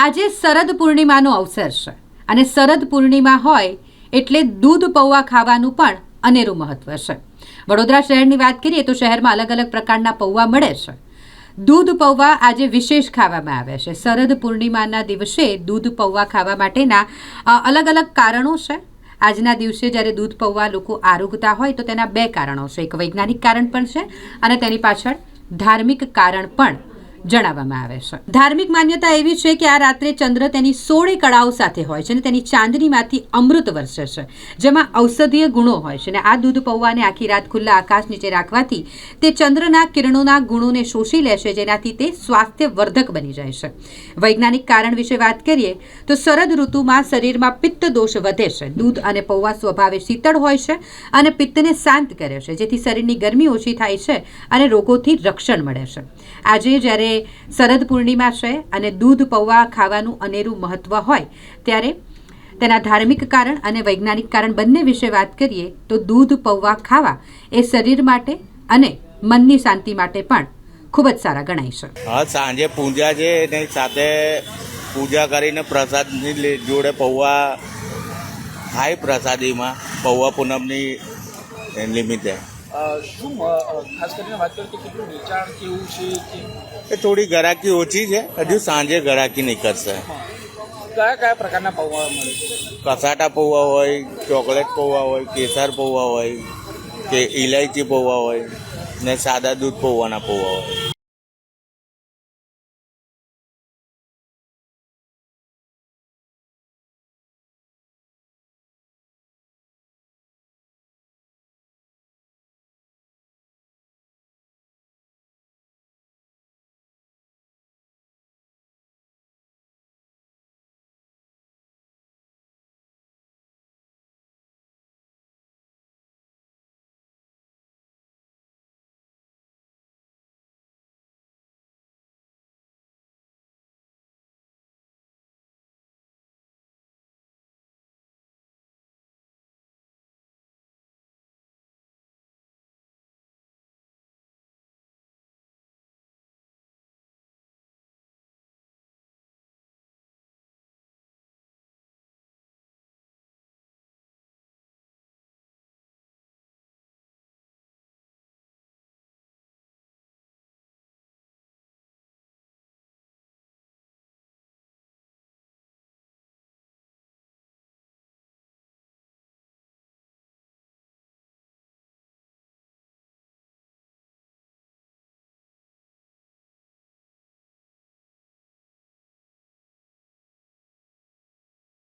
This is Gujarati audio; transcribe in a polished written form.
આજે શરદ પૂર્ણિમાનો અવસર છે અને શરદ પૂર્ણિમા હોય એટલે દૂધ પૌવા ખાવાનું પણ અનેરું મહત્વ છે. વડોદરા શહેરની વાત કરીએ તો શહેરમાં અલગ અલગ પ્રકારના પૌવા મળે છે. દૂધ પૌવા આજે વિશેષ ખાવામાં આવે છે. શરદ પૂર્ણિમાના દિવસે દૂધ પૌવા ખાવા માટેના અલગ અલગ કારણો છે. આજના દિવસે જ્યારે દૂધ પૌવા લોકો આરોગતા હોય તો તેના બે કારણો છે. એક વૈજ્ઞાનિક કારણ પણ છે અને તેની પાછળ ધાર્મિક કારણ પણ જણાવવામાં આવે છે. ધાર્મિક માન્યતા એવી છે કે આ રાત્રે ચંદ્ર તેની 16 કળાઓ સાથે હોય છે અને તેની ચાંદનીમાંથી અમૃત વરસે છે, જેમાં ઔષધીય ગુણો હોય છે. અને આ દૂધ પૌવાને આખી રાત ખુલ્લા આકાશ નીચે રાખવાથી તે ચંદ્રના કિરણોના ગુણોને શોષી લેશે, જેનાથી તે સ્વાસ્થ્યવર્ધક બની જાય છે. વૈજ્ઞાનિક કારણ વિશે વાત કરીએ તો શરદ ઋતુમાં શરીરમાં પિત્ત દોષ વધે છે. દૂધ અને પૌવા સ્વભાવે શીતળ હોય છે અને પિત્તને શાંત કરે છે, જેથી શરીરની ગરમી ઓછી થાય છે અને રોગોથી રક્ષણ મળે છે. આજે જ્યારે શરદ પૂર્ણિમા છે અને દૂધ પૌવા ખાવાનું અનેરું મહત્વ હોય ત્યારે તેના ધાર્મિક કારણ અને વૈજ્ઞાનિક કારણ બંને વિશે વાત કરીએ તો દૂધ પૌવા ખાવા એ શરીર માટે અને મનની શાંતિ માટે પણ ખૂબ જ સારા ગણાય છે. હા, સાંજે પૂજા છે એની સાથે પૂજા કરીને પ્રસાદની જોડે પૌવા ખાય. પ્રસાદીમાં પૌવા પૂનમની નિમિત્તે શું ખાસ કરીને વાત કરીએ તો કેટલું વેચાણ કેવું છે કે એ થોડી ગરાકી ઓછી છે. હજુ સાંજે ગરાકી નીકળશે. કયા કયા પ્રકારના પૌવા મળે છે? કસાટા પૌવા હોય, ચોકલેટ પૌવા હોય, કેસર પૌવા હોય કે ઇલાયચી પૌવા હોય ને સાદા દૂધ પૌવાના પૌવા હોય.